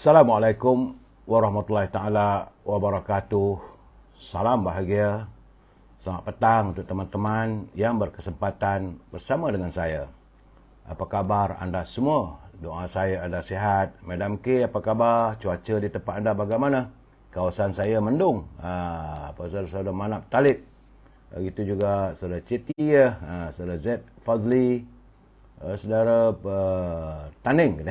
Assalamualaikum warahmatullahi taala wabarakatuh. Salam bahagia. Selamat petang untuk teman-teman yang berkesempatan bersama dengan saya. Apa khabar anda semua? Doa saya anda sihat. Madam K, apa khabar? Cuaca di tempat anda bagaimana? Kawasan saya mendung. Saudara-saudara Manap Talib. Begitu juga saudara Citi, saudara Z Fazli, saudara Taning.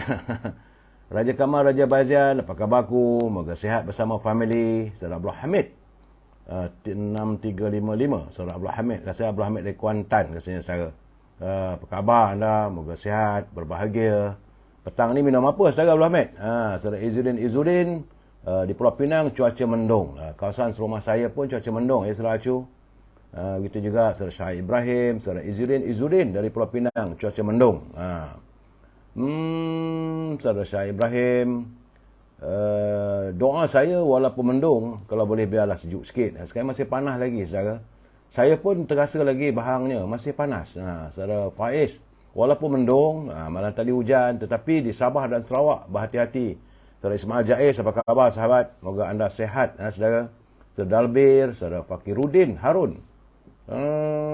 Raja Kamal, Raja Bazian, apa khabarku? Moga sihat bersama family. Saudara Abdul Hamid, 6355. Saudara Abdul Hamid, rasa Abdul Hamid dari Kuantan, rasanya saudara. Apa khabar anda? Moga sihat, berbahagia. Petang ni minum apa saudara Abdul Hamid? Saudara Izzuddin, di Pulau Pinang cuaca mendung. Kawasan rumah saya pun cuaca mendung, saudara Acu. Begitu juga saudara Syah Ibrahim, saudara Izzuddin dari Pulau Pinang, cuaca mendung. Saudara Syah Ibrahim, doa saya walaupun mendung, kalau boleh biarlah sejuk sikit. Sekarang masih panas lagi saudara. Saya pun terasa lagi bahangnya, masih panas. Saudara Faiz, walaupun mendung, malam tadi hujan, tetapi di Sabah dan Sarawak berhati-hati. Saudara Ismail Jaiz, apa khabar sahabat? Moga anda sihat saudara. Saudara Dalbir, saudara Fakiruddin Harun,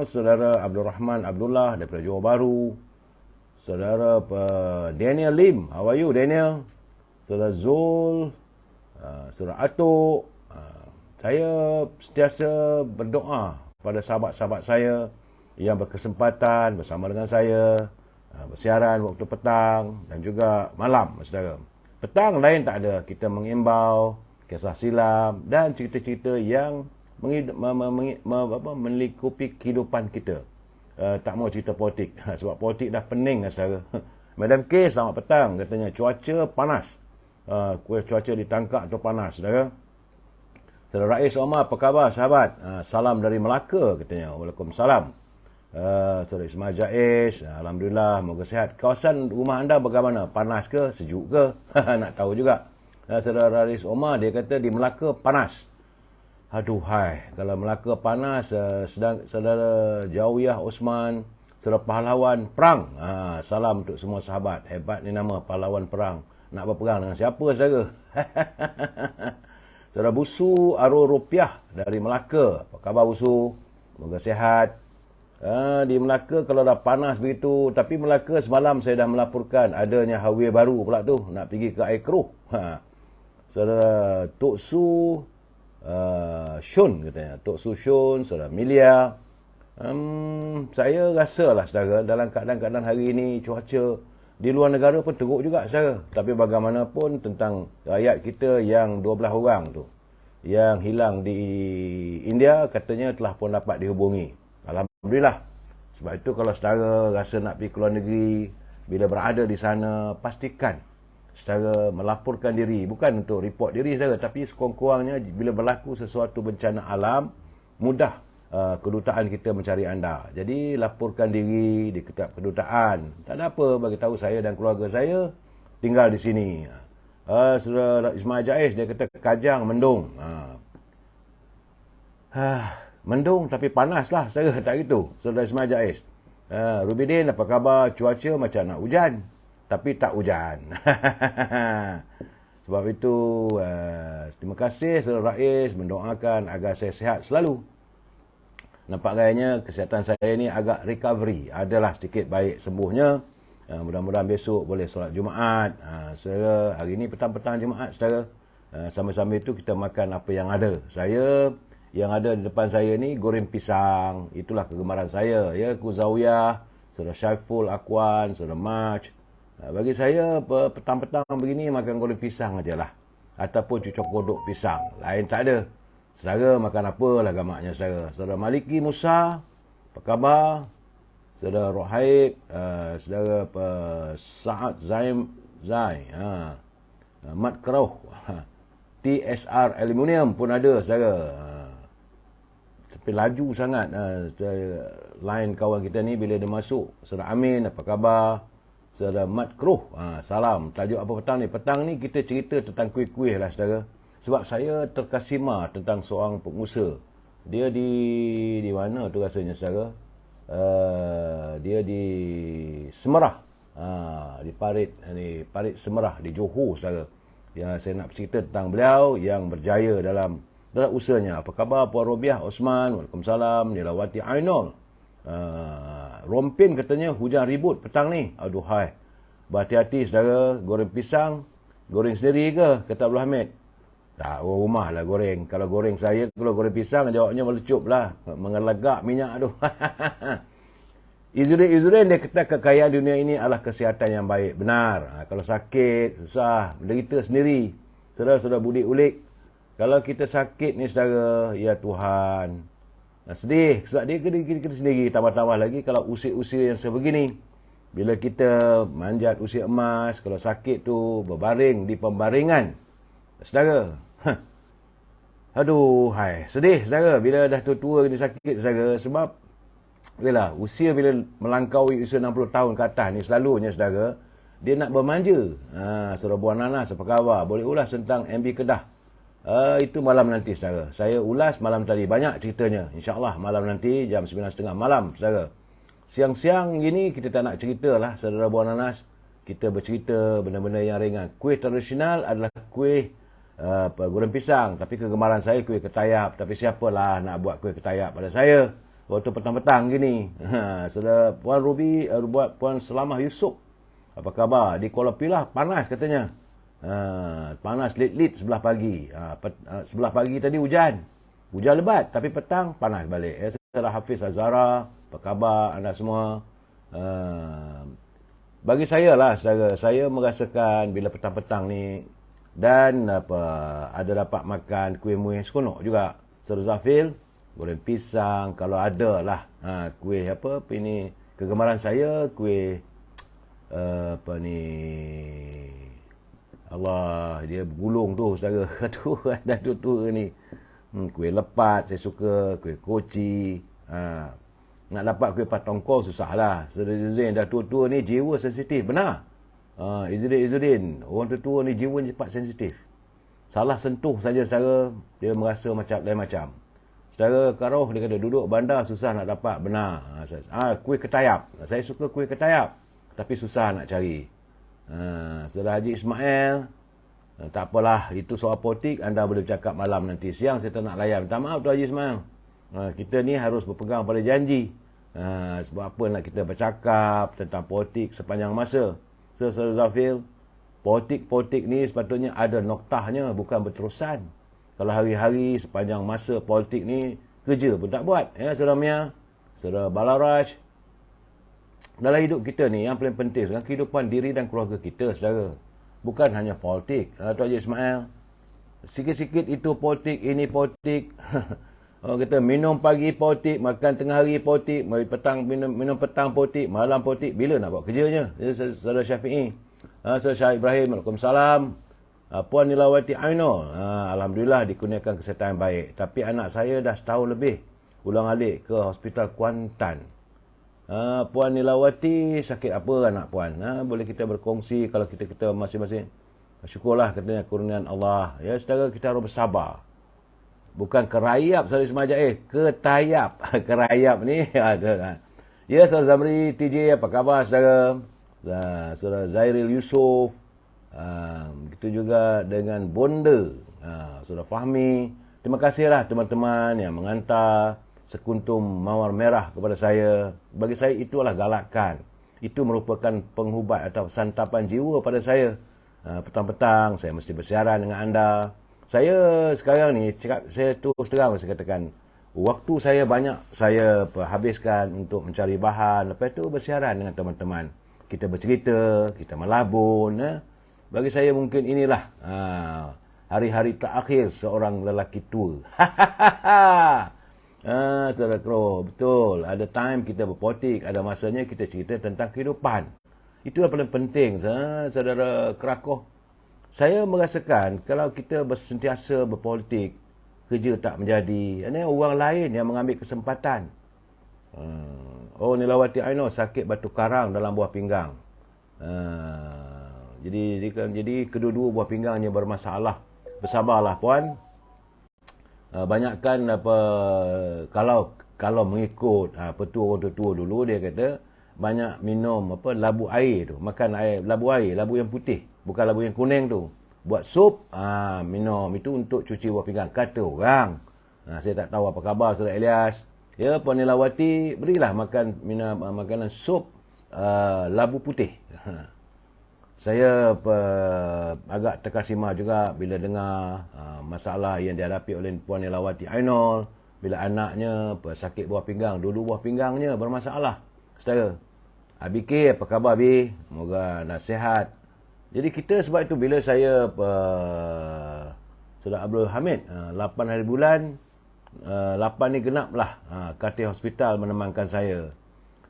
saudara Abdul Rahman Abdullah daripada Johor Bahru, saudara Daniel Lim, how are you Daniel? Saudara Zul, saudara Atuk. Saya sentiasa berdoa pada sahabat-sahabat saya yang berkesempatan bersama dengan saya bersiaran waktu petang dan juga malam, saudara. Petang lain tak ada, kita mengimbau kisah silam dan cerita-cerita yang melingkupi kehidupan kita. Tak mau cerita politik sebab politik dah pening saudara. Madam K, selamat petang, katanya cuaca panas. Cuaca ditangkap tu panas saudara. Saudara Rais Omar, apa khabar sahabat? Salam dari Melaka, katanya. Waalaikumsalam. Saudara Ismail Jaiz, alhamdulillah, moga sihat. Kawasan rumah anda bagaimana? Panas ke? Sejuk ke? Nak tahu juga. Saudara Rais Omar, dia kata di Melaka panas. Aduhai, kalau Melaka panas, sedang saudara Jawiyah Osman, saudara pahlawan perang. Salam untuk semua sahabat. Hebat ni nama pahlawan perang. Nak berperang dengan siapa saudara? Saudara Busu Arul Rupiah dari Melaka. Apa khabar Busu? Moga sihat. Di Melaka kalau dah panas begitu, tapi Melaka semalam saya dah melaporkan adanya highway baru pula tu, nak pergi ke Air Keruh. Saudara Tok Su Shun, katanya. Tok Su Shun, saudara Milia. Saya rasa lah saudara, dalam keadaan hari ini cuaca di luar negara pun teruk juga saudara. Tapi bagaimanapun tentang rakyat kita yang 12 orang tu yang hilang di India, katanya telah pun dapat dihubungi. Alhamdulillah. Sebab itu kalau saudara rasa nak pergi ke luar negeri, bila berada di sana, pastikan saudara melaporkan diri, bukan untuk report diri saudara, tapi sekurang-kurangnya bila berlaku sesuatu bencana alam, mudah kedutaan kita mencari anda. Jadi laporkan diri di kedutaan. Tak ada apa, bagi tahu saya dan keluarga saya tinggal di sini. Saudara Ismail Jaiz, dia kata Kajang mendung. Mendung tapi panas lah saudara, tak gitu saudara Ismail Jaiz. Rubidin, apa khabar? Cuaca macam nak hujan, tapi tak hujan. Sebab itu terima kasih saudara Rais mendoakan agar saya sihat selalu. Nampak gayanya kesihatan saya ni agak recovery, adalah sedikit baik sembuhnya. Mudah-mudahan besok boleh solat Jumaat. Saudara, hari ni petang-petang Jumaat saudara. Sama-sama itu kita makan apa yang ada. Saya yang ada di depan saya ni goreng pisang, itulah kegemaran saya ya. Kuzawiyah, saudara Syaiful Akwan, saudara Maj. Bagi saya petang-petang begini makan goreng pisang ajalah, ataupun cucuk kodok pisang, lain tak ada. Saudara makan apa lah gamaknya saudara. Saudara Maliki Musa, apa khabar? Saudara Rohaib, saudara Saad Zaim Zai, Mat Kerauh, TSR Aluminium pun ada saudara. Tapi laju sangat line kawan kita ni bila dia masuk. Saudara Amin, apa khabar? Saudara Mat Keruh, salam. Tajuk apa petang ni? Petang ni kita cerita tentang kuih-kuih lah saudara. Sebab saya terkesima tentang seorang pengusaha. Dia di mana tu rasanya saudara? Dia di Semerah. Di Parit Semerah di Johor saudara. Ya, saya nak cerita tentang beliau yang berjaya dalam usahanya. Apa khabar Puan Robiah Osman? Waalaikumsalam. Nilawati Ainul. Rompin katanya hujan ribut petang ni. Aduhai. Berhati-hati saudara, goreng pisang, goreng sendiri ke? Kata Abdul Hamid. Tak, rumah lah goreng. Kalau goreng saya, kalau goreng pisang, jawabnya melecup lah. Mengelagak minyak tu. Izzuddin dia kata kekayaan dunia ini adalah kesihatan yang baik. Benar. Kalau sakit, susah, menderita sendiri. Saudara-saudara budi ulik. Kalau kita sakit ni saudara, ya Tuhan. Sedih. Sebab dia kita sendiri. Tambah-tambah lagi kalau usia-usia yang sebegini. Bila kita manjat usia emas, kalau sakit tu berbaring di pembaringan. Saudara. Aduh, hai. Sedih saudara bila dah tua-tua ni sakit saudara. Sebab yalah, usia bila melangkaui usia 60 tahun ke atas ni selalunya saudara, dia nak bermanja. Saudara Buan Nanas, apa khabar? Boleh ulas tentang MB Kedah. Itu malam nanti saudara. Saya ulas malam tadi. Banyak ceritanya. InsyaAllah malam nanti jam 9.30 malam saudara. Siang-siang gini kita tak nak cerita lah saudara Buan Nanas. Kita bercerita benda-benda yang ringan. Kuih tradisional adalah kuih goreng pisang. Tapi kegemaran saya kuih ketayap. Tapi siapalah nak buat kuih ketayap pada saya waktu petang-petang gini. Saudara Puan Ruby buat Puan Selamah Yusof. Apa khabar? Di Kuala Pilah panas katanya. Panas lit-lit sebelah pagi. Sebelah pagi tadi hujan. Hujan lebat. Tapi petang panas balik. Saudara Hafiz Azhara. Apa khabar anda semua? Bagi saya lah saudara. Saya merasakan bila petang-petang ni. Dan ada dapat makan kuih-muih seronok juga. Saudara Zafil. Goreng pisang. Kalau ada lah. Kuih apa ini. Kegemaran saya kuih. Allah, dia bergulung tu saudara. Aduh, dah tua-tua ni. Kuih lepat saya suka, kuih koci. Nak dapat kuih patongkol susah lah. Saudara Izzuddin dah tua-tua ni jiwa sensitif. Benar. Izzuddin. Orang tua-tua ni jiwa cepat sensitif. Salah sentuh saja saudara, dia merasa macam lain macam. Saudara Karoh dia kata duduk bandar susah nak dapat. Benar. Kuih ketayap. Saya suka kuih ketayap. Tapi susah nak cari. Saudara Haji Ismail, tak apalah, itu soal politik anda boleh bercakap malam nanti. Siang saya tak nak layan. Minta maaf tu Haji Ismail. Kita ni harus berpegang pada janji. Sebab apa nak kita bercakap tentang politik sepanjang masa. Saudara Zafil, politik ni sepatutnya ada noktahnya, bukan berterusan. Kalau hari-hari sepanjang masa politik ni, kerja pun tak buat. Ya, Saudara Mia, Saudara Balaraj. Dalam hidup kita ni, yang paling penting sekarang kehidupan diri dan keluarga kita, saudara. Bukan hanya politik. Tuan Haji Ismail, sikit-sikit itu politik, ini politik. Orang kata minum pagi politik, makan tengah hari politik, petang minum petang politik, malam politik. Bila nak buat kerjanya? Saudara Syafi'i. Saudara Syah Ibrahim, Waalaikumsalam. Puan Nilawati Ainul. Alhamdulillah dikurniakan kesihatan yang baik. Tapi anak saya dah setahun lebih ulang-alik ke Hospital Kuantan. Puan Nilawati sakit apa anak puan? Boleh kita berkongsi kalau kita masing-masing. Syukurlah katanya kurniaan Allah. Ya saudara, kita harus bersabar. Bukan kerayap saudara Ismail ketayap. Kerayap ni ada. Ya saudara Zamri TJ, apa khabar saudara? Saudara Zairil Yusof. Begitu juga dengan Bonda. Saudara Fahmi. Terima kasihlah teman-teman yang mengantar sekuntum mawar merah kepada saya. Bagi saya itulah galakan. Itu merupakan penghubat atau santapan jiwa pada saya. Petang-petang saya mesti bersiaran dengan anda. Saya sekarang ni, saya terus terang saya katakan, waktu saya banyak saya habiskan untuk mencari bahan. Lepas itu bersiaran dengan teman-teman. Kita bercerita, kita melabun. Bagi saya mungkin inilah hari-hari terakhir seorang lelaki tua. Saudara Kro, betul. Ada time kita berpolitik, ada masanya kita cerita tentang kehidupan. Itu yang paling penting, saudara Krakow. Saya merasakan kalau kita sentiasa berpolitik, kerja tak menjadi. Ini orang lain yang mengambil kesempatan. Nilawati Ainul sakit batu karang dalam buah pinggang. Jadi kedua-dua buah pinggangnya bermasalah. Bersabarlah puan. Banyakkan kalau mengikut petua orang tua dulu, dia kata banyak minum labu air tu, makan air labu yang putih, bukan labu yang kuning tu. buat sup, minum. Itu untuk cuci buah pinggang, kata orang. Saya tak tahu apa khabar Saudara Ilyas. Ya, Puan Nilawati, berilah minum makanan sup labu putih. Saya agak terkesima juga bila dengar masalah yang dihadapi oleh Puan Nilawati Ainul bila anaknya sakit buah pinggang. Dulu buah pinggangnya bermasalah, saudara. Biki, apa khabar, Bi? Moga nak sihat. Jadi kita sebab itu bila saya Saudara Abdul Hamid 8 hari bulan 8 ni genap lah katil hospital menemankan saya.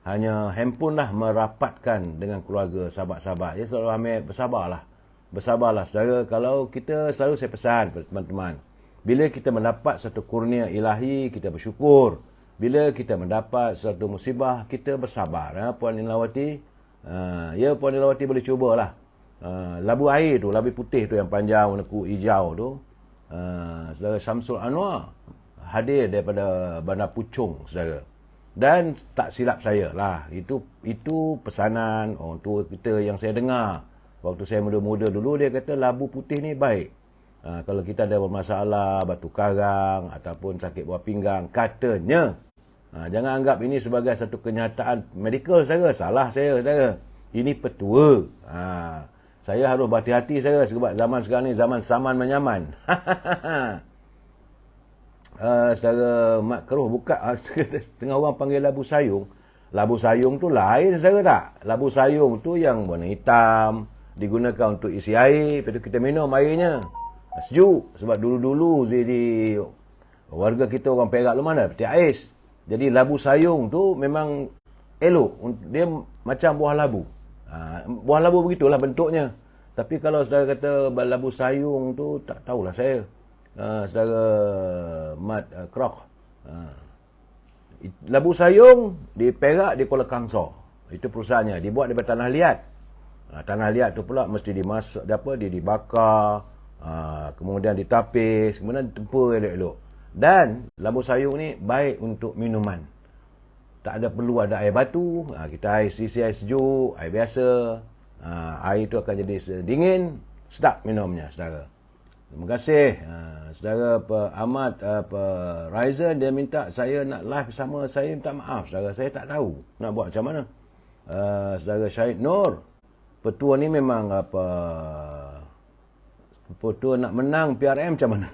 Hanya handphone lah merapatkan dengan keluarga, sahabat-sahabat. Ya, Saudara Hamid, bersabarlah. Bersabarlah, saudara. Kalau kita selalu saya pesan kepada teman-teman, bila kita mendapat satu kurnia ilahi, kita bersyukur. Bila kita mendapat satu musibah, kita bersabar. Puan Nilawati, ya, Puan Nilawati boleh cubalah. Labu air tu, labu putih tu yang panjang, warna hijau tu. Saudara Syamsul Anwar hadir daripada Bandar Puchong, saudara. Dan tak silap saya lah, itu pesanan orang tua kita yang saya dengar. Waktu saya muda-muda dulu, dia kata labu putih ni baik. Kalau kita ada bermasalah, batu karang ataupun sakit buah pinggang, katanya. Jangan anggap ini sebagai satu kenyataan medikal, saudara. Salah saya, saudara. Ini petua. Saya harus berhati-hati, saudara, sebab zaman sekarang ni zaman saman menyaman. Saudara Mat Keruh buka, setengah orang panggil labu sayung. Labu sayung tu lain, saudara tak? Labu sayung tu yang warna hitam, digunakan untuk isi air, lepas tu kita minum airnya. Sejuk, sebab dulu-dulu di warga kita orang Perak lu mana peti ais. Jadi labu sayung tu memang elok, dia macam buah labu. Buah labu begitulah bentuknya. Tapi kalau saudara kata labu sayung tu, tak tahulah saya. Saudara Mat Krok. Labu sayung di Perak, di Kuala Kangsar. Itu perusahaannya, dibuat daripada tanah liat. Tanah liat tu pula mesti dimasak, dibakar, kemudian ditapis, kemudian ditempur elok-elok. Dan labu sayung ni baik untuk minuman. Tak ada perlu ada air batu, kita isi air sejuk, air biasa. Air tu akan jadi dingin, sedap minumnya, saudara. Terima kasih. Saudara Ahmad Ryzen, dia minta saya nak live bersama. Saya minta maaf, saudara. Saya tak tahu nak buat macam mana. Saudara Syahid Nur, petua ni memang petua nak menang PRM macam mana?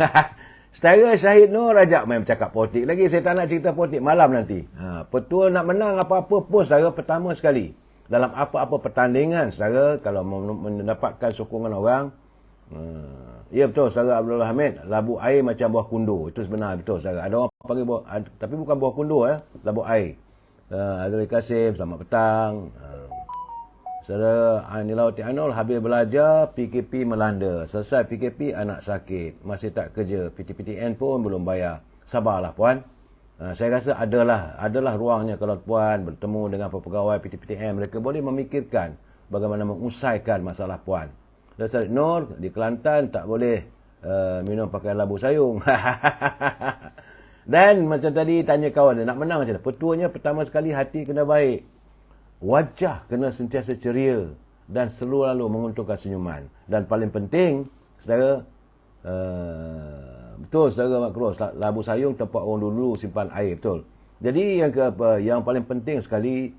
Saudara Syahid Nur ajak main bercakap politik lagi. Saya tak nak cerita politik malam nanti. Petua nak menang apa-apa pun, saudara, pertama sekali. Dalam apa-apa pertandingan, saudara, kalau mendapatkan sokongan orang, ya betul, saudara Abdul Hamid, labu air macam buah kundur. Itu sebenar, betul, saudara. Ada orang panggil tapi bukan buah kundur, labu air. Azri Kasim, selamat petang. Saudara Nilawati Ainul, habis belajar, PKP melanda. Selesai PKP, anak sakit. Masih tak kerja. PTPTN pun belum bayar. Sabarlah, Puan. Saya rasa adalah ruangnya kalau Puan bertemu dengan pegawai PTPTN. Mereka boleh memikirkan bagaimana mengusaikan masalah Puan. Dan Syed Nur, di Kelantan tak boleh minum pakai labu sayung. Dan macam tadi tanya kawan, nak menang macam mana? Petuanya pertama sekali hati kena baik. Wajah kena sentiasa ceria dan selalu menguntungkan senyuman. Dan paling penting, saudara, betul saudara Mak Keruh, labu sayung tempat orang dulu simpan air, betul. Jadi yang paling penting sekali,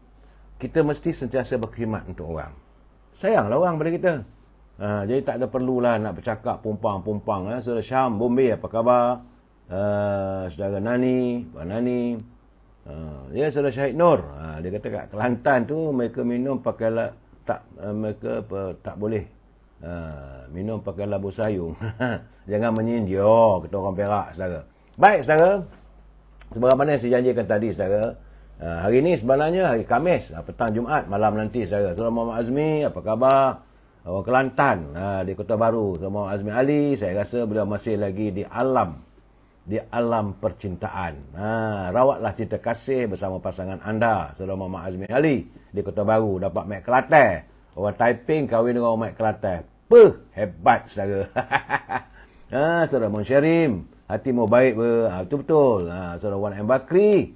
kita mesti sentiasa berkhidmat untuk orang. Sayanglah orang pada kita. Jadi tak ada perlulah nak bercakap pumpang-pumpang. Saudara Syam, Bombay, apa khabar? Saudara Nani, Pak Nani. Ya, saudara Syahid Nur. Dia kata kat Kelantan tu mereka minum pakai mereka tak boleh minum pakai labu sayung. Jangan menyindir kata orang Perak, saudara. Baik, saudara. Sebagaimana yang saya janjikan tadi, saudara. Hari ini sebenarnya hari Khamis, petang Jumaat, malam nanti, saudara. Saudara Muhammad Azmi, apa khabar? Orang Kelantan, di Kota Baru. Saudara Muhammad Azmi Ali, saya rasa beliau masih lagi di alam percintaan. Rawatlah cinta kasih bersama pasangan anda, Saudara Muhammad Azmi Ali, di Kota Baru. Dapat Mek Kelantan. Orang Taiping kahwin dengan orang Mek Kelantan. Hebat, saudara. Saudara Monsherim, hatimu baik ber. Itu betul. Saudara Wan M. Bakri,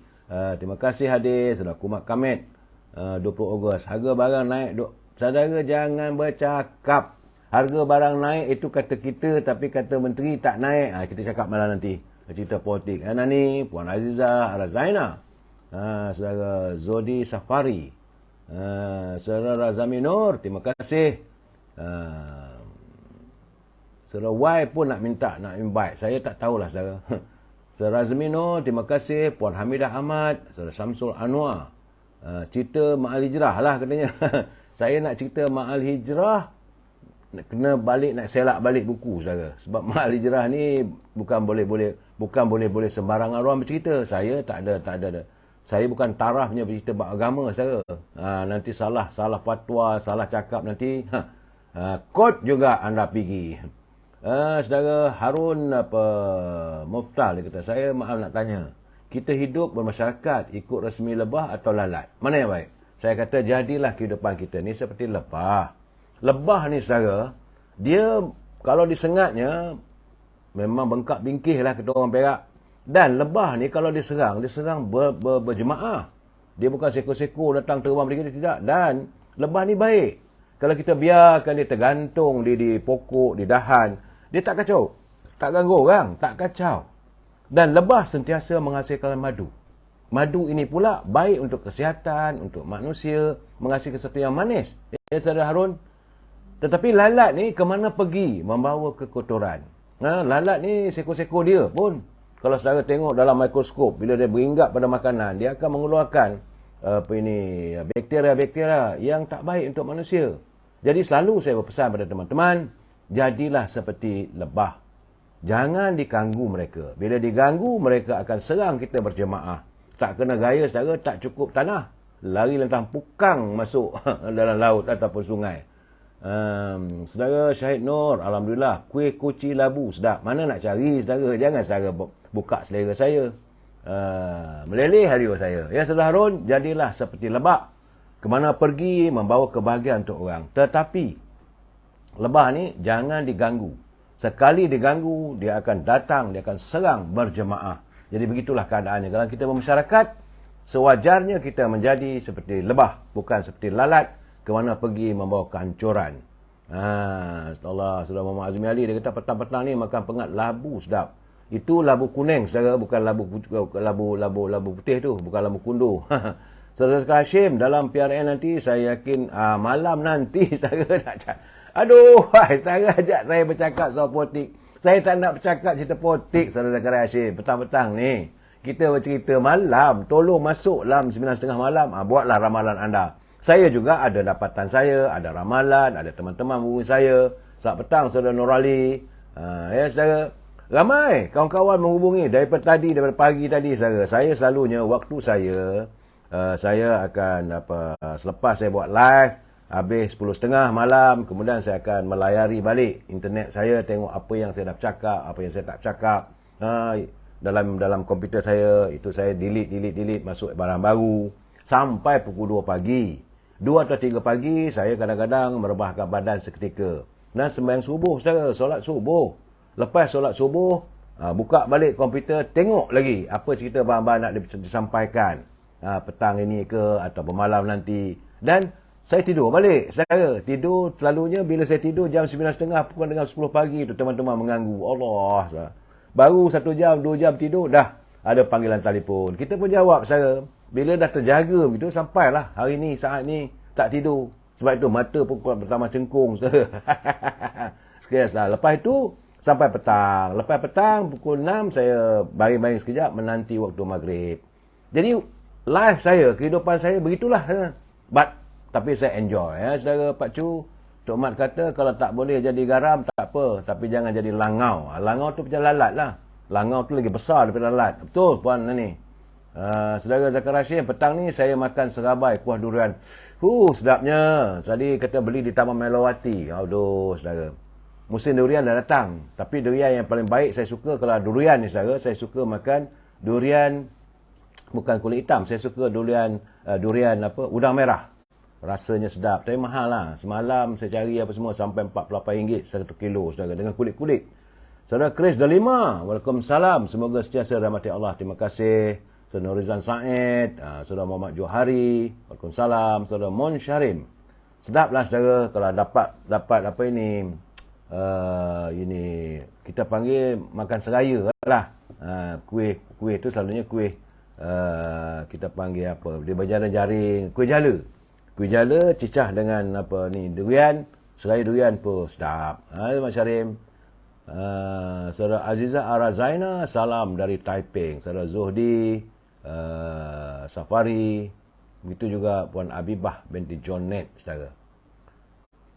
terima kasih hadir. Saudara Kumat Kamit, 20 Ogos. Harga barang naik. Saudara jangan bercakap. Harga barang naik itu kata kita, tapi kata menteri tak naik. Kita cakap malam nanti. Cerita politik. Nani, Puan Azizah Razaina. Saudara Zodi Safari. Saudara Razami Nur, terima kasih. Saudara Y pun nak minta, nak invite. Saya tak tahulah saudara. Saudara Razami Nur, terima kasih. Puan Hamidah Ahmad. Saudara Samsul Anwar. Cerita Ma'al Hijrah lah katanya. Saya nak cerita Ma'al Hijrah. Kena balik, nak selak balik buku saudara. Sebab Ma'al Hijrah ni bukan boleh sembarangan orang bercerita. Saya tak ada. Saya bukan taraf punya bercerita bab agama saudara. Nanti salah fatwa, salah cakap nanti. Kod juga anda pergi. Saudara Harun Muftal dia kata, saya maaf nak tanya. Kita hidup bermasyarakat ikut resmi lebah atau lalat? Mana yang baik? Saya kata jadilah kehidupan kita ni seperti lebah. Lebah ni saudara, dia kalau disengatnya memang bengkak bingkih lah kata orang Perak. Dan lebah ni kalau diserang berjemaah. Dia bukan seko-seko datang terbang pergi, tidak. Dan lebah ni baik. Kalau kita biarkan dia tergantung di pokok, di dahan, dia tak kacau. Tak ganggu orang, tak kacau. Dan lebah sentiasa menghasilkan madu. Madu ini pula baik untuk kesihatan, untuk manusia, menghasilkan sesuatu yang manis. Ya, Saudara Harun. Tetapi lalat ni ke mana pergi? Membawa kekotoran. Lalat ni seko-seko dia pun. Kalau saudara tengok dalam mikroskop, bila dia beringgap pada makanan, dia akan mengeluarkan bakteria-bakteria yang tak baik untuk manusia. Jadi selalu saya berpesan pada teman-teman, jadilah seperti lebah. Jangan diganggu mereka. Bila diganggu, mereka akan serang kita berjemaah. Tak kena gaya saudara, tak cukup tanah. Lari lentang pukang masuk dalam laut ataupun sungai. Saudara Syahid Nur, alhamdulillah, kuih koci labu sedap. Mana nak cari saudara? Jangan saudara buka selera saya. Meleleh hariu saya. Ya Saudara Harun, jadilah seperti lebah. Kemana pergi membawa kebahagiaan untuk orang. Tetapi lebah ni jangan diganggu. Sekali diganggu, dia akan datang, dia akan serang berjemaah. Jadi begitulah keadaannya. Kalau kita bermasyarakat, sewajarnya kita menjadi seperti lebah, bukan seperti lalat. Kemana pergi membawa kehancuran. Allah, Saudara Muhammad Azmi Ali, dia kata petang-petang ni makan pengat labu sedap. Itu labu kuning, saudara, bukan labu putih tu, bukan labu kundu. Saudara Hashim, dalam PRN nanti saya yakin malam nanti saudara nak cakap. Aduh, saudara ajak saya bercakap soal politik. Saya tak nak bercakap cerita politik, Saudara Hashim. Petang-petang ni kita bercerita malam. Tolong masuk dalam 9.30 malam, buatlah ramalan anda. Saya juga ada dapatan saya, ada ramalan, ada teman-teman hubungi saya. Saat petang, Saudara Nurali. Ya, saudara. Ramai kawan-kawan menghubungi daripada pagi tadi, saudara. Saya selalunya, waktu saya akan, selepas saya buat live, habis 10.30 malam, kemudian saya akan melayari balik internet saya, tengok apa yang saya dah cakap, apa yang saya tak cakap. Dalam komputer saya, itu saya delete, masuk barang baru. Sampai pukul 2 pagi. 2 atau 3 pagi, saya kadang-kadang merebahkan badan seketika. Dan sembahyang subuh, saudara, solat subuh. Lepas solat subuh, buka balik komputer, tengok lagi apa cerita bahan-bahan nak disampaikan. Petang ini ke, atau malam nanti. Dan saya tidur balik, saudara. Tidur, selalunya bila saya tidur jam 9.30, pukul dengan 10 pagi tu teman-teman mengganggu. Allah, saudara. Baru 1 jam, 2 jam tidur, dah ada panggilan telefon. Kita pun jawab, saudara. Bila dah terjaga begitu, sampailah hari ni, saat ni, tak tidur. Sebab itu mata pun pertama cengkung. Sekilas. Lepas itu, sampai petang. Lepas petang, pukul 6, saya baring-baring sekejap, menanti waktu maghrib. Jadi, live saya, kehidupan saya, begitulah. Tapi saya enjoy. Saudara Pak Cu, Tok Mat kata, kalau tak boleh jadi garam, tak apa. Tapi jangan jadi langau. Langau tu macam lalat lah. Langau tu lagi besar daripada lalat. Betul, Puan Nani. Saudara Zakar Hashim, petang ni saya makan serabai kuah durian. Sedapnya. Tadi kata beli di Taman Melawati. Aduh, saudara. Musim durian dah datang. Tapi durian yang paling baik saya suka, kalau durian ni saudara, saya suka makan durian bukan kulit hitam. Saya suka durian udang merah. Rasanya sedap. Tapi mahal lah. Semalam saya cari apa semua sampai RM48 1 kilo, saudara, dengan kulit-kulit. Saudara Chris Dalima, waalaikumsalam. Semoga sentiasa rahmati Allah. Terima kasih. Saudara Rizan Said, Saudara Muhammad Johari, waalaikumsalam. Saudara Mon Syarim, Sedaplah saudara kalau dapat apa ini, ini kita panggil makan seraya lah. Kuih tu selalunya kuih, kita panggil apa, dia berjaring-jaring, kuih jala. Kuih jala cicah dengan apa ni, durian, seraya durian pun sedap. Mak Syarim. Saudara Aziza Arazaina, salam dari Taiping. Saudara Zuhdi, Safari, begitu juga Puan Abibah binti John Net, saudara.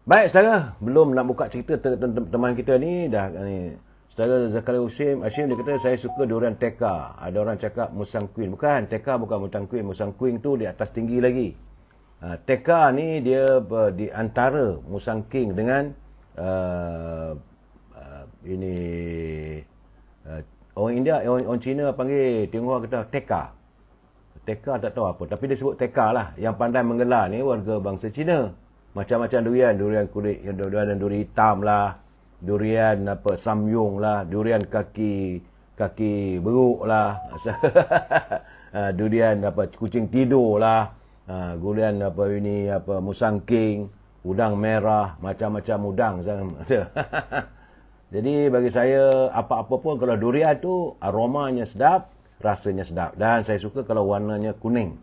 Baik, saudara, belum nak buka cerita teman kita ni, dah ni. Saudara Zakaria Hashim, dia kata, saya suka durian teka. Ada orang cakap Musang Queen. Bukan, teka bukan Musang Queen. Musang Queen tu di atas tinggi lagi. Teka ni dia di antara Musang King dengan ini orang India, orang Cina panggil, Tionghoa kata teka. Teka tak tahu apa, tapi dia sebut teka lah. Yang pandai menggelar ni warga bangsa Cina. Macam-macam durian kulit, durian duri hitam lah, durian apa samyung lah, durian kaki beruk lah. Durian apa kucing tidur lah. Durian apa ini apa Musang King, udang merah, macam-macam udang. Jadi bagi saya, apa-apa pun kalau durian tu aromanya sedap, rasanya sedap. Dan saya suka kalau warnanya kuning.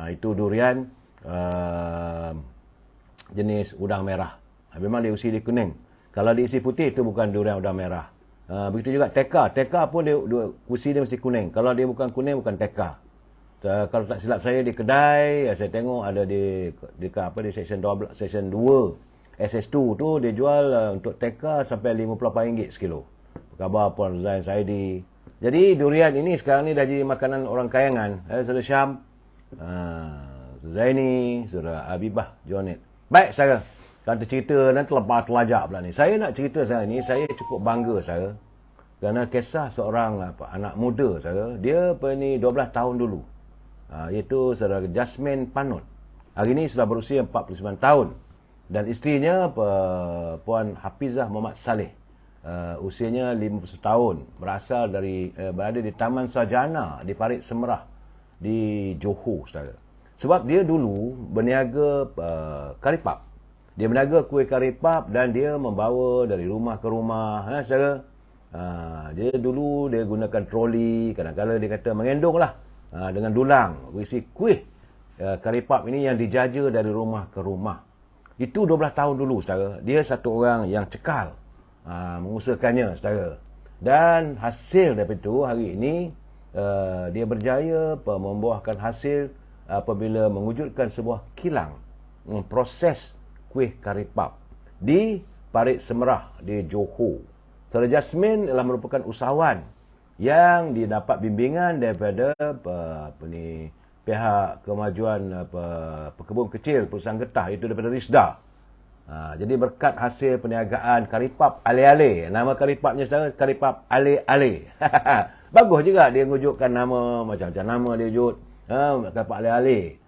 Itu durian jenis udang merah. Memang dia usi dia kuning. Kalau diisi putih, itu bukan durian udang merah. Begitu juga teka. Teka pun dia usi dia mesti kuning. Kalau dia bukan kuning, bukan teka. Kalau tak silap saya di kedai, saya tengok ada di section 12, section 2. SS2 tu dia jual untuk teka sampai RM58 sekilo. Khabar Puan Zain Saidi. Jadi durian ini sekarang ni dah jadi makanan orang kayangan. Saudara Syam, Zaini, Saudara Abibah, Jonet. Baik saudara, kalau cerita dan terlajak pula ni. Saya nak cerita sekarang ni, saya cukup bangga saudara. Kerana kisah seorang anak muda saudara, dia 12 tahun dulu. Iaitu Saudara Jasmine Panut. Hari ini sudah berusia 49 tahun. Dan isterinya Puan Hafizah Muhammad Saleh, usianya 50 tahun, berada di Taman Sarjana di Parit Semerah di Johor, saudara. Sebab dia dulu berniaga karipap. Dia berniaga kuih karipap dan dia membawa dari rumah ke rumah, saudara. Dia dulu dia gunakan troli, kadang-kadang dia kata mengendonglah dengan dulang berisi kuih karipap ini yang dijaja dari rumah ke rumah. Itu 12 tahun dulu, saudara. Dia satu orang yang cekal mengusahakannya, saudara. Dan hasil daripada itu, hari ini dia berjaya membuahkan hasil apabila mewujudkan sebuah kilang proses kuih karipap di Parit Semerah di Johor. Saudara Jasmine adalah merupakan usahawan yang didapat bimbingan daripada pihak kemajuan pekebun kecil perusahaan getah, itu daripada Risda. Jadi berkat hasil perniagaan karipap ale-ale, nama karipapnya saudara, karipap ale-ale. Bagus juga dia wujudkan nama, macam-macam nama dia wujud, karipap ale-ale.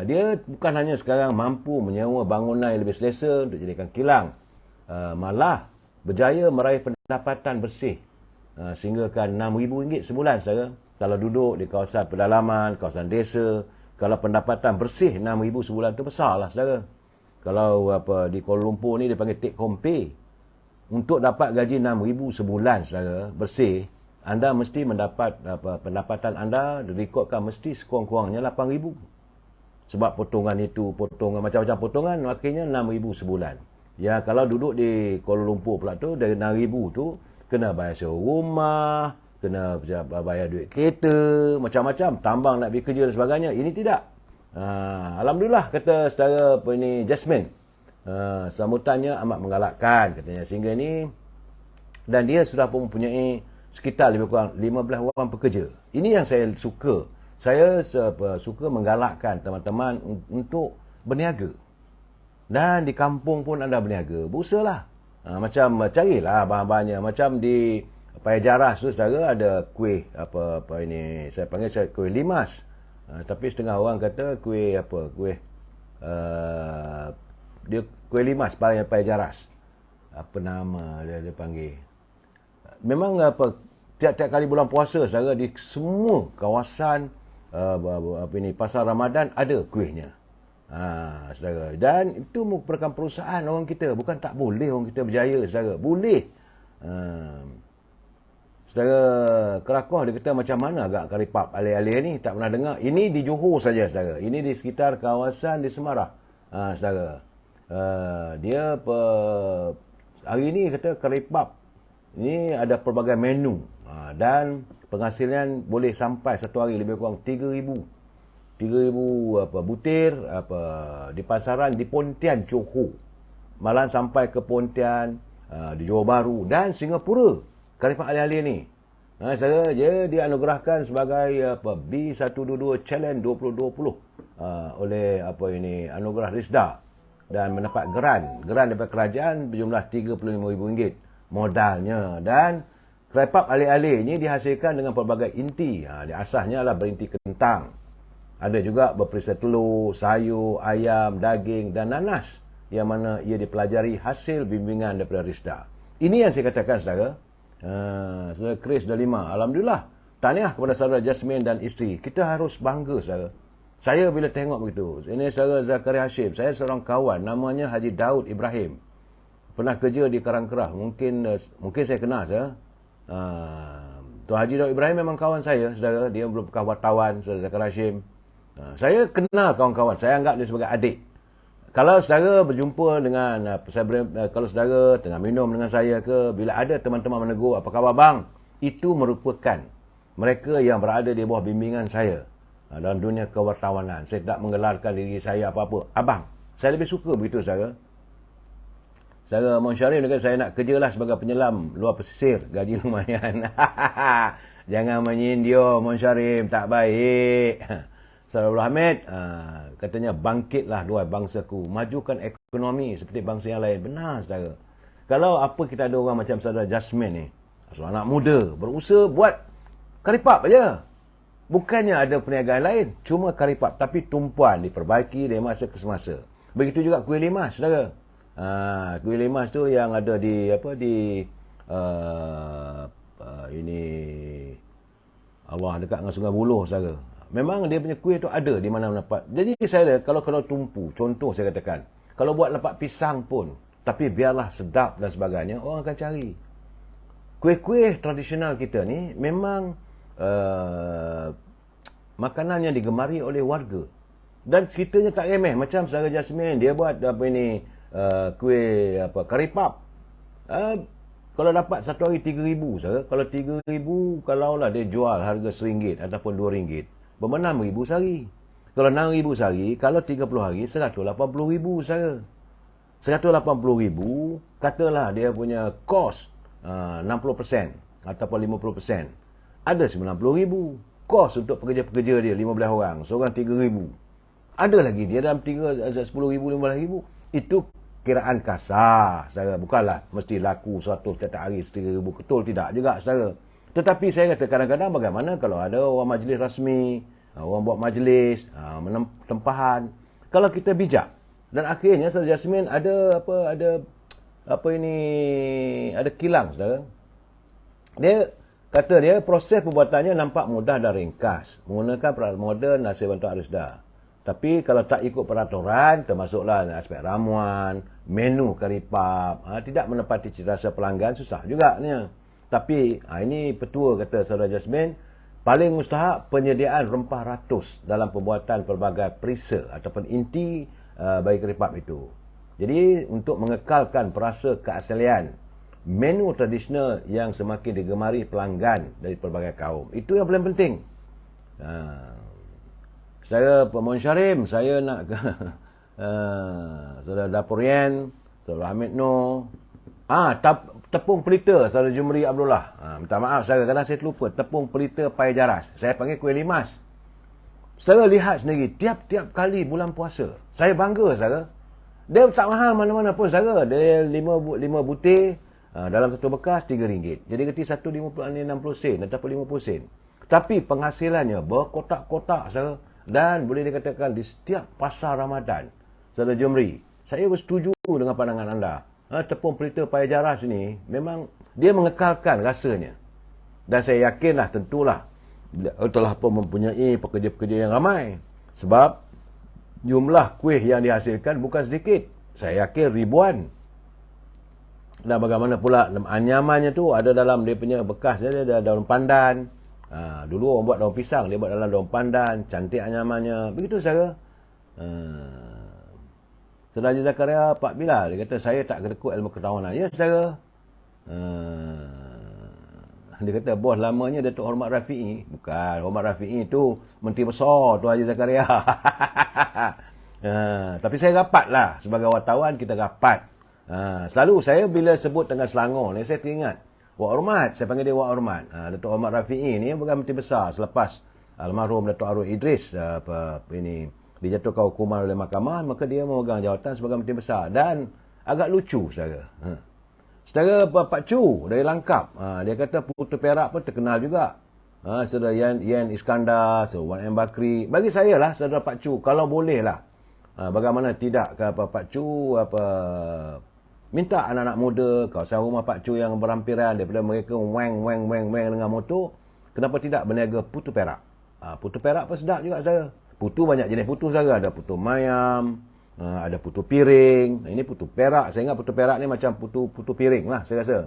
Dia bukan hanya sekarang mampu menyewa bangunan yang lebih selesa untuk jadikan kilang, malah berjaya meraih pendapatan bersih sehinggakan RM6,000 sebulan, saudara. Kalau duduk di kawasan pedalaman, kawasan desa, kalau pendapatan bersih RM6,000 sebulan tu besarlah, saudara. Kalau di Kuala Lumpur ni dia panggil take home pay. Untuk dapat gaji RM6,000 sebulan, saudara, bersih, anda mesti mendapat pendapatan anda direkodkan mesti sekurang-kurangnya RM8,000. Sebab potongan itu, potongan macam-macam potongan, maknanya RM6,000 sebulan. Ya, kalau duduk di Kuala Lumpur pula tu, dari RM6,000 tu kena bayar sewa rumah, kena bayar duit kereta, macam-macam, tambang nak pergi kerja dan sebagainya. Ini tidak. Alhamdulillah, kata saudara Jasmine, sambutannya amat menggalakkan katanya, sehingga ni, dan dia sudah pun mempunyai sekitar lebih kurang 15 orang pekerja. Ini yang saya suka. Saya suka menggalakkan teman-teman untuk berniaga. Dan di kampung pun anda berniaga, berusahalah. Macam carilah bahan-bahannya. Macam di Paya Jaras tu, saudara, ada kuih apa ini, saya panggil kuih limas. Tapi setengah orang kata kuih dia kuih limas Paya Jaras. Apa nama dia panggil. Memang tiap-tiap kali bulan puasa, saudara, di semua kawasan pasar Ramadan ada kuihnya. Saudara. Dan itu merupakan perusahaan orang kita. Bukan tak boleh orang kita berjaya, saudara. Boleh. Saudara, kelakar dia kata macam mana agak karipap alih-alih ni. Tak pernah dengar. Ini di Johor saja, saudara. Ini di sekitar kawasan di Semarang. Saudara. Dia hari ni kata karipap. Ini ada pelbagai menu. Dan penghasilan boleh sampai satu hari lebih kurang 3,000 butir di pasaran di Pontian, Johor. Malah sampai ke Pontian, di Johor Bahru dan Singapura. Karipap alih-alih ni. Saya dia dianugerahkan sebagai B122 Challenge 2020 oleh anugerah Risda dan mendapat geran daripada kerajaan berjumlah RM35,000 modalnya. Dan karipap alih-alih ini dihasilkan dengan pelbagai inti. Dia asasnya adalah berinti kentang. Ada juga berperisa telur, sayur, ayam, daging dan nanas yang mana ia dipelajari hasil bimbingan daripada Risda. Ini yang saya katakan, saudara. Saudara Chris Dalima, alhamdulillah. Tahniah kepada saudara Jasmine dan isteri. Kita harus bangga, saudara. Saya bila tengok begitu, ini saudara Zakaria Hashim, saya seorang kawan namanya Haji Daud Ibrahim. Pernah kerja di Karangkerah. Mungkin saya kenal, saudara. Tuan Haji Daud Ibrahim memang kawan saya, saudara. Dia merupakan wartawan, saudara Zakaria Hashim. Saya kenal kawan-kawan. Saya anggap dia sebagai adik. Kalau saudara berjumpa dengan kalau saudara tengah minum dengan saya ke, bila ada teman-teman menegur, apa khabar bang? Itu merupakan mereka yang berada di bawah bimbingan saya dalam dunia kewartawanan. Saya tak menggelarkan diri saya apa-apa. Abang. Saya lebih suka begitu, saudara. Saudara Mon Syarif kata saya nak kerjalah sebagai penyelam luar pesisir. Gaji lumayan. Jangan menyindir Mon Syarif. Tak baik. Saudara Abdul Hamid, katanya bangkitlah dua bangsaku. Majukan ekonomi seperti bangsa yang lain. Benar, saudara. Kalau apa kita ada orang macam saudara Jasmine ni, seorang anak muda, berusaha buat karipap aja. Bukannya ada perniagaan lain. Cuma karipap. Tapi tumpuan diperbaiki dari masa ke semasa. Begitu juga kuih limas, saudara. Kuih limas tu yang ada di ini Allah dekat dengan Sungai Buloh, saudara. Memang dia punya kuih tu ada di mana-mana. Jadi saya kalau tumpu, contoh saya katakan, kalau buat lepak pisang pun, tapi biarlah sedap dan sebagainya, orang akan cari. Kuih-kuih tradisional kita ni memang makanan yang digemari oleh warga. Dan kitanya tak remeh. Macam saudara Jasmine, dia buat kuih karipap. Kalau dapat satu hari 3,000, saudara. Kalau 3,000, kalaulah dia jual harga RM1 ataupun RM2, bermakna 6,000 sehari. Kalau 6,000 sehari, kalau 30 hari, 180,000, saudara. 180,000, katalah dia punya kos 60% ataupun 50%. Ada 90,000. Kos untuk pekerja-pekerja dia 15 orang, seorang 3,000. Ada lagi dia dalam 10,000, 15,000. Itu kiraan kasar, saudara. Bukanlah mesti laku 100 setiap hari 3,000. Betul tidak juga, saudara. Tetapi saya kata kadang-kadang bagaimana kalau ada orang majlis rasmi, orang buat majlis, tempahan. Kalau kita bijak. Dan akhirnya saudara Jasmine ada kilang, saudara. Dia kata proses pembuatannya nampak mudah dan ringkas. Menggunakan peralatan moden hasil bantuan Risda. Tapi kalau tak ikut peraturan, termasuklah aspek ramuan, menu karipap, tidak menepati cita rasa pelanggan, susah juga ni. Tapi ini petua kata saudara Jasmine, paling mustahak penyediaan rempah ratus dalam pembuatan pelbagai perisa ataupun inti bagi karipap itu. Jadi untuk mengekalkan perasa keasalian, menu tradisional yang semakin digemari pelanggan dari pelbagai kaum. Itu yang paling penting. Saudara Mon Syarif, saya nak saudara Dapurian, saudara Hamid Noor, tepung pelita saudara Jumri Abdullah. Minta maaf saudara, kadang saya terlupa. Tepung pelita pai jaras. Saya panggil kuih limas. Saudara lihat sendiri, tiap-tiap kali bulan puasa, saya bangga, saudara. Dia tak mahal mana-mana pun, saudara. Dia 5 butir, dalam satu bekas RM3. Jadi kerti 1.60 sen ataupun 50 sen. Tapi penghasilannya berkotak-kotak, saudara. Dan boleh dikatakan di setiap pasar Ramadan, saudara Jumri, saya bersetuju dengan pandangan anda. Tepung pelita pai jaras ni memang dia mengekalkan rasanya. Dan saya yakinlah, tentulah telah pun mempunyai pekerja-pekerja yang ramai. Sebab jumlah kuih yang dihasilkan bukan sedikit. Saya yakin ribuan. Dan bagaimana pula anyamannya tu ada dalam dia punya bekas dia ada daun pandan. Dulu orang buat daun pisang, dia buat dalam daun pandan, cantik anyamannya. Begitu saja. Saudara Haji Zakaria Pak Bilal, dia kata saya tak kedekut ilmu ketawanan. Ya saudara. Dia kata bos lamanya Datuk Hormat Rafi'i. Bukan, Hormat Rafi'i tu Menteri Besar tu Haji Zakaria. Tapi saya rapat lah. Sebagai wartawan kita rapat. Selalu saya bila sebut tengah Selangor ni saya teringat Wak Hormat, saya panggil dia Wak Hormat. Datuk Hormat Rafi'i ni bukan Menteri Besar selepas almarhum Datuk Arwah Idris dijatuhkan hukuman oleh mahkamah, maka dia memegang jawatan sebagai Menteri Besar. Dan agak lucu saudara. Saudara Pak Chu dari Langkap, dia kata Putu Perak pun terkenal juga. Saudara Yan Iskandar, Wan M. Bakri. Bagi saya lah saudara Pak Chu, kalau boleh lah. Bagaimana tidak ke Pak Chu minta anak-anak muda, kawasan rumah Pak Chu yang berhampiran daripada mereka weng dengan motor, kenapa tidak berniaga putu perak? Putu perak pun sedap juga saudara. Putu banyak jenis putu saudara, ada putu mayam, ada putu piring. Ini putu perak. Saya ingat putu perak ni macam putu piring lah saya rasa.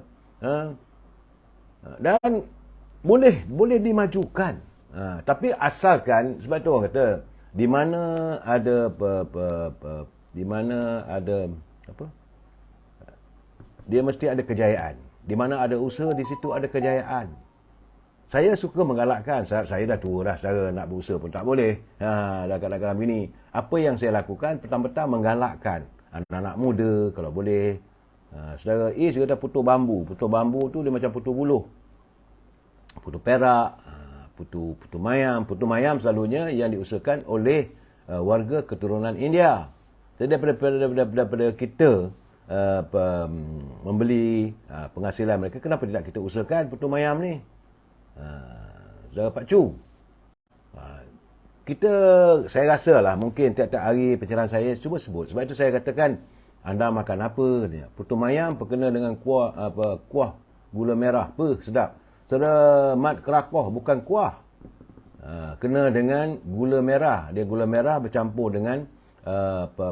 Dan boleh dimajukan. Tapi asalkan sebab tu orang kata di mana ada dia mesti ada kejayaan. Di mana ada usaha, di situ ada kejayaan. Saya suka menggalakkan. Saya dah tua dah, saudara, nak berusaha pun tak boleh. Dah kadang-kadang begini. Apa yang saya lakukan, petang-petang menggalakkan anak-anak muda, kalau boleh. Saudara Is kata putu bambu. Putu bambu tu dia macam putu buluh. Putu perak, putu mayam. Putu mayam selalunya yang diusahakan oleh warga keturunan India. Jadi daripada kita membeli penghasilan mereka, kenapa tidak kita usahakan putu mayam ni? Saudara Pak Chu, saya rasa lah mungkin tiap-tiap hari pencerahan saya cuba sebut. Sebab itu saya katakan anda makan apa ni? Putu mayam berkena dengan kuah gula merah. Sedap. Saudara Mat Kerakoh bukan kuah. Kena dengan gula merah. Dia gula merah bercampur dengan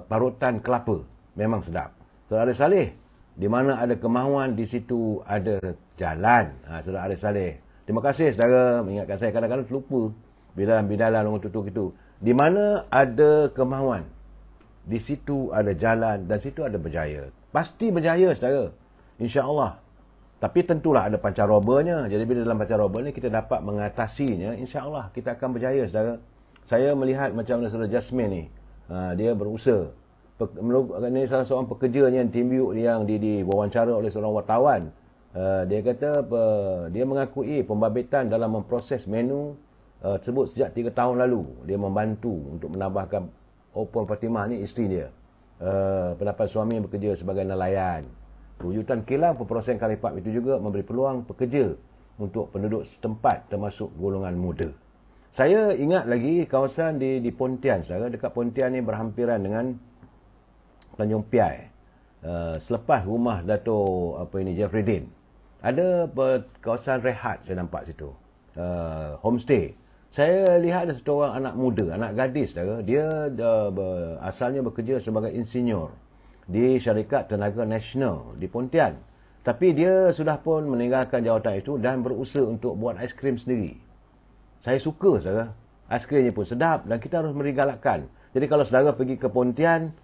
parutan kelapa. Memang sedap. Saudara Arif Saleh, di mana ada kemahuan, di situ ada jalan. Saudara Arif Saleh. Terima kasih saudara mengingatkan saya, kadang-kadang terlupa bidalan orang tutup itu. Di mana ada kemahuan, di situ ada jalan dan situ ada berjaya. Pasti berjaya saudara, insya-Allah. Tapi tentulah ada pancarobanya. Jadi bila dalam pancaroba ni kita dapat mengatasinya, insya-Allah kita akan berjaya saudara. Saya melihat macam mana saudara Jasmine ni, dia berusaha. Ini salah seorang pekerja yang Timbuk yang diwawancara oleh seorang wartawan. Dia kata dia mengakui pembabitan dalam memproses menu tersebut sejak 3 tahun lalu. Dia membantu untuk menambahkan Puan Fatimah ni isteri dia. Pendapat suami bekerja sebagai nelayan. Wujudkan kilang pemprosesan kari pap itu juga memberi peluang pekerja untuk penduduk setempat termasuk golongan muda. Saya ingat lagi kawasan di Pontian, saudara. Dekat Pontian ni berhampiran dengan Tanjung Piai. Selepas rumah Dato' Jeffrey Din, ada kawasan rehat saya nampak situ. Homestay. Saya lihat ada satu orang anak muda, anak gadis saudara. Dia asalnya bekerja sebagai insinyur di Syarikat Tenaga Nasional di Pontian. Tapi dia sudah pun meninggalkan jawatan itu dan berusaha untuk buat aiskrim sendiri. Saya suka saudara. Aiskrimnya pun sedap dan kita harus memberi galakan. Jadi kalau saudara pergi ke Pontian,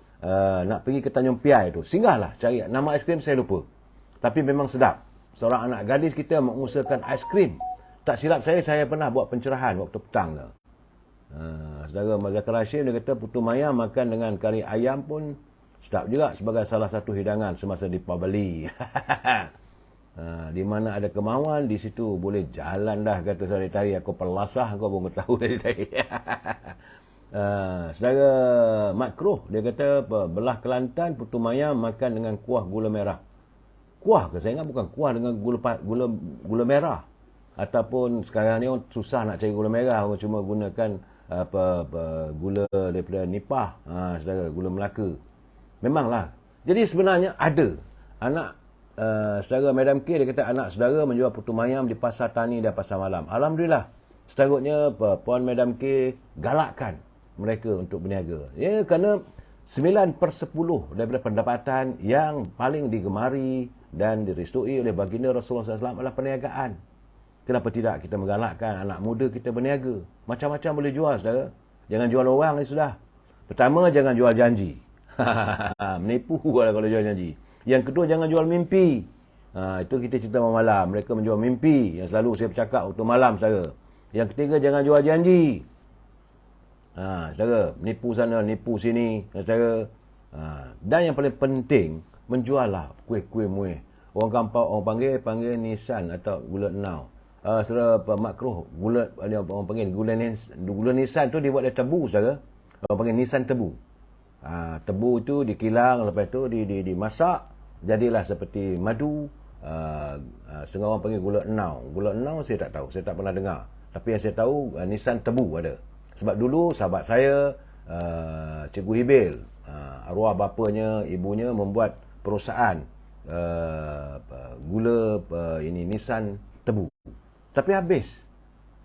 nak pergi ke Tanjung Piai tu, singgahlah cari nama aiskrim saya lupa. Tapi memang sedap. Seorang anak gadis kita mengusahakan aiskrim. Tak silap saya pernah buat pencerahan waktu petang tu. Saudara Mazakar Hashim dia kata putu mayam makan dengan kari ayam pun sedap juga sebagai salah satu hidangan semasa di Pabali. Di mana ada kemahuan, di situ boleh jalan dah, kata saudara Tari. Aku pelasah, kau pun tahu dari Tari. Saudara Makruh dia kata belah Kelantan putu mayam makan dengan kuah gula merah. Kuah ke? Saya ingat bukan kuah dengan gula merah. Ataupun sekarang ni orang susah nak cari gula merah, orang cuma gunakan gula daripada Nipah, saudara, gula Melaka. Memanglah. Jadi sebenarnya ada anak saudara Madam K, dia kata anak saudara menjual putu mayam di pasar tani dan pasar malam. Alhamdulillah. Seterusnya Puan Madam K galakkan mereka untuk berniaga. Ya, kerana 9/10 daripada pendapatan yang paling digemari dan direstui oleh baginda Rasulullah SAW adalah perniagaan. Kenapa tidak kita menggalakkan anak muda kita berniaga? Macam-macam boleh jual, saudara. Jangan jual orang, sudah. Pertama, jangan jual janji. Menipu kalau jual janji. Yang kedua, jangan jual mimpi. Itu kita cerita malam. Mereka menjual mimpi yang selalu saya bercakap waktu malam, saudara. Yang ketiga, jangan jual janji. Saudara, nipu sana, nipu sini, saudara. Dan yang paling penting, menjuallah kuih-kuih muih. Orang kampung, orang panggil nisan atau gula enau. Saudara makruh, orang panggil gula nisan tu dibuat dari tebu, saudara. Orang panggil nisan tebu. Tebu tu dikilang, lepas tu dimasak, jadilah seperti madu. Setengah orang panggil gula enau. Gula enau saya tak tahu, saya tak pernah dengar. Tapi yang saya tahu, nisan tebu ada. Sebab dulu sahabat saya, Cikgu Hibil, arwah bapanya, ibunya membuat perusahaan gula ini nisan tebu. Tapi habis.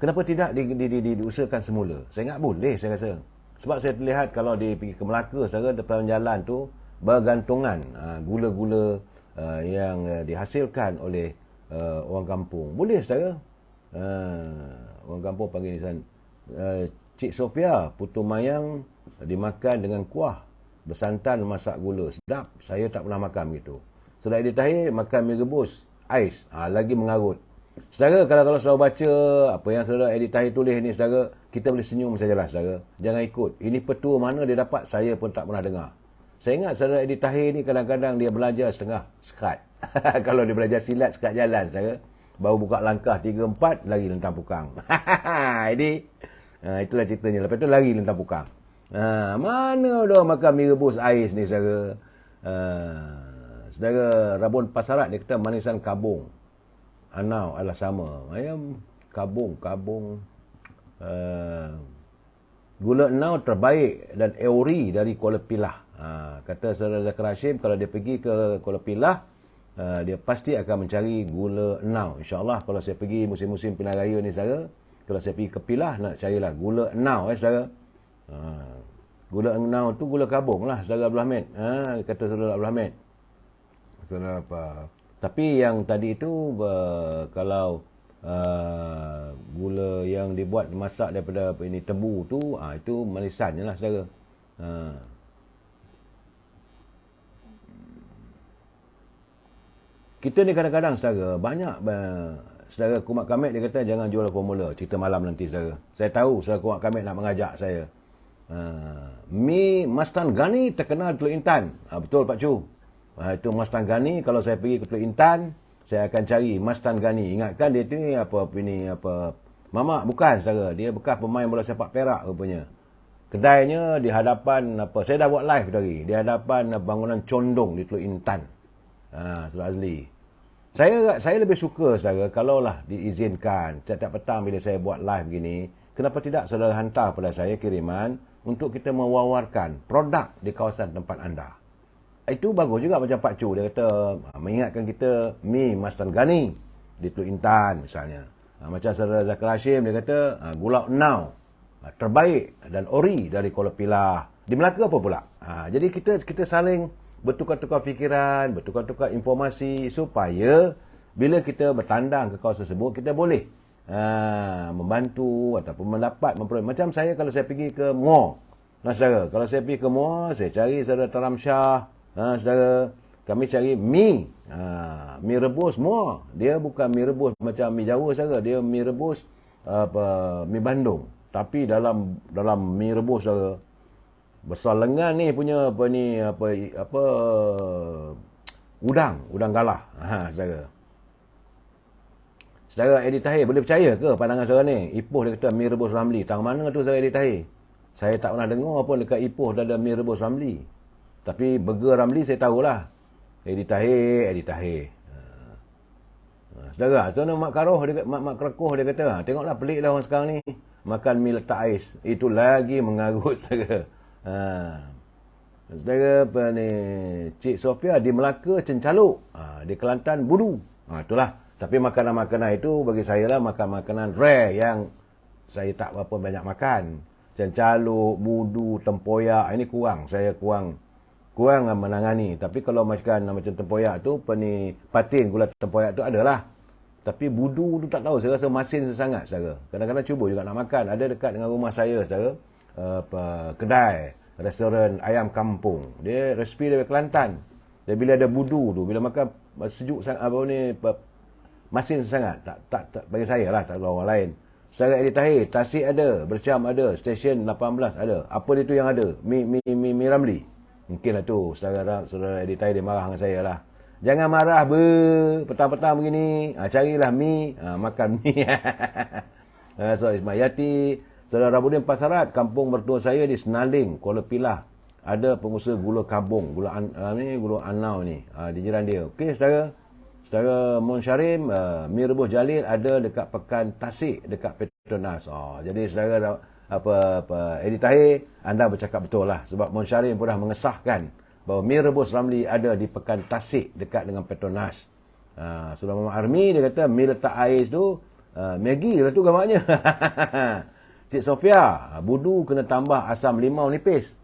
Kenapa tidak diusahakan semula? Saya ingat boleh, saya rasa. Sebab saya terlihat kalau pergi ke Melaka, saudara, depan jalan tu bergantungan gula-gula yang dihasilkan oleh orang kampung. Boleh, saudara. Orang kampung panggil nisan. Cik Sofia, putu mayang dimakan dengan kuah, bersantan masak gula. Sedap. Saya tak pernah makan begitu. Saudara Edi Tahir makan mi rebus, ais. Lagi mengarut. Saudara, kalau saudara baca apa yang saudara Edi Tahir tulis ni, saudara, kita boleh senyum sajalah, saudara. Jangan ikut. Ini petua mana dia dapat, saya pun tak pernah dengar. Saya ingat saudara Edi Tahir ni kadang-kadang dia belajar setengah sekat. Kalau dia belajar silat sekat jalan, saudara. Baru buka langkah 3-4, lagi lentang pukang. Jadi, itulah ceritanya. Lepas tu lagi lentang pukang. Mana dah makan mi rebus ais ni, saudara. Saudara Rabun Pasarat, dia kata manisan kabung anau adalah sama. Ayam kabung. Gula enau terbaik dan ori dari Kuala Pilah. Kata saudara Zakir Hashim, kalau dia pergi ke Kuala Pilah, dia pasti akan mencari gula enau. InsyaAllah kalau saya pergi musim-musim pilihan raya ni, saudara, kalau saya pergi ke Pilah, nak carilah gula enau, saudara. Gula enau tu gula kabung lah, saudara Abdul Hamid. Kata saudara Abdul Hamid. Saudara apa? Tapi yang tadi itu, kalau gula yang dibuat masak daripada ini tebu tu, itu manisan je lah, saudara. Kita ni kadang-kadang, saudara, banyak saudara Kumat Kamit dia kata jangan jual formula. Cerita malam nanti, saudara. Saya tahu saudara Kumat Kamit nak mengajak saya. Mi Mastan Gani terkenal Teluk Intan. Betul, Pak Cu. Itu Mastan Gani. Kalau saya pergi ke Teluk Intan, saya akan cari Mastan Gani. Ingatkan dia tu ni apa mamak, bukan, saudara. Dia bekas pemain bola sepak Perak rupanya. Kedainya di hadapan saya dah buat live tadi. Di hadapan bangunan Condong di Teluk Intan. Saudara Azli. Saya lebih suka, saudara, kalaulah diizinkan setiap petang bila saya buat live begini, kenapa tidak saudara hantar pada saya kiriman untuk kita mewawarkan produk di kawasan tempat anda. Itu bagus juga macam Pak Cu. Dia kata, mengingatkan kita mi Mastan Gani di Teluk Intan misalnya. Macam saudara Zakir Hashim, dia kata, gula enau terbaik dan ori dari Kuala Pilah. Di Melaka apa pula? Jadi kita saling bertukar-tukar fikiran, bertukar-tukar informasi supaya bila kita bertandang ke kawasan tersebut, kita boleh membantu ataupun mendapat memperoleh. Macam saya kalau saya pergi ke mall, saudara, kalau saya pergi ke mall, saya cari saudara Taram Shah, saudara, kami cari mi rebus mall. Dia bukan mi rebus macam mi Jawa, saudara. Dia mi rebus mi Bandung. Tapi dalam mi rebus, saudara, besar lengan ni punya udang galah. Saudara. Saudara Edi Tahir, boleh percaya ke pandangan saudara ni? Ipoh dia kata mi rebus Ramli. Tang mana tu saudara Edi Tahir? Saya tak pernah dengar pun dekat Ipoh dah ada mi rebus Ramli. Tapi burger Ramli saya tahulah. Edi Tahir. Saudara, tu Mak Karoh, Mak Krakoh dia kata, tengoklah pelik lah orang sekarang ni. Makan mi letak ais. Itu lagi mengarut, saudara. Saudara Cik Sofia di Melaka cencaluk. Di Kelantan budu. Itulah. Tapi makanan-makanan itu bagi saya lah makanan rare yang saya tak berapa banyak makan. Macam caluk, budu, tempoyak, ini kurang. Saya kurang menangani. Tapi kalau macam tempoyak tu, patin gula tempoyak tu adalah. Tapi budu tu tak tahu, saya rasa masin sangat saudara. Kadang-kadang cuba juga nak makan. Ada dekat dengan rumah saya saudara, kedai, restoran ayam kampung. Dia resipi dari Kelantan. Dan bila ada budu tu, bila makan sejuk sangat, masin sangat. Tak bagi saya lah, tak tahu orang lain. Secara edit tahir, Tasik ada, Bercam ada, Stesen 18 ada. Apa dia tu yang ada? Mi Ramli. Mungkinlah tu saudara edit tahir dia marah dengan saya lah. Jangan marah petang-petang begini. Carilah mi, makan mi. So Ismail Yati, saudara Rabudin Pasarat, kampung mertua saya di Senaling, Kuala Pilah. Ada pengusaha gula kabung, gula anau ni, di jiran dia. Okey saudara Mun Syarim, mi rebus Jalil ada dekat Pekan Tasik, dekat Petronas. Jadi saudara Edit Tahir, anda bercakap betul lah. Sebab Mun Syarim pun dah mengesahkan bahawa mi rebus Ramli ada di Pekan Tasik dekat dengan Petronas. Saudara Muhammad Armi, dia kata mi letak ais tu, Maggi lah tu gambarnya. Cik Sofia, budu kena tambah asam limau nipis.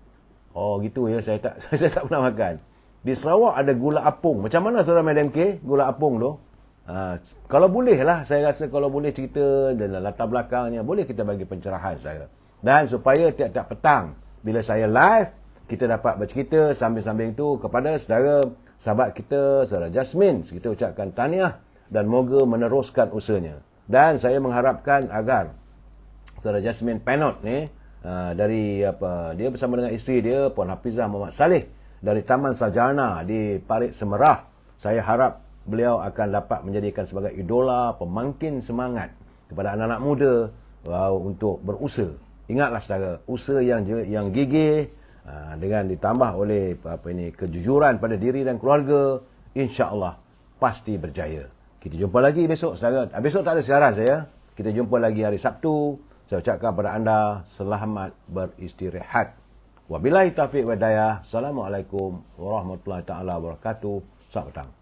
Oh gitu ya, saya tak pernah makan. Di Sarawak ada gula apung. Macam mana saudara Madam K, gula apung tu? Kalau boleh lah, saya rasa kalau boleh cerita dan latar belakangnya, boleh kita bagi pencerahan saya. Dan supaya tiap-tiap petang, bila saya live, kita dapat bercerita sambil-sambil itu kepada saudara, sahabat kita, saudara Jasmine. Kita ucapkan tahniah dan moga meneruskan usahanya. Dan saya mengharapkan agar saudara Jasmine Penot ni, dia bersama dengan isteri dia, Puan Hafizah Muhammad Saleh, dari Taman Sarjana di Parit Semerah. Saya harap beliau akan dapat menjadikan sebagai idola, pemangkin semangat kepada anak-anak muda untuk berusaha. Ingatlah saudara, usaha yang gigih dengan ditambah oleh kejujuran pada diri dan keluarga, insya-Allah pasti berjaya. Kita jumpa lagi besok saudara. Besok tak ada siaran saya. Kita jumpa lagi hari Sabtu. Saya ucapkan kepada anda selamat beristirahat. Wabillahi taufiq wal hidayah. Assalamualaikum warahmatullahi taala wabarakatuh. Selamat petang.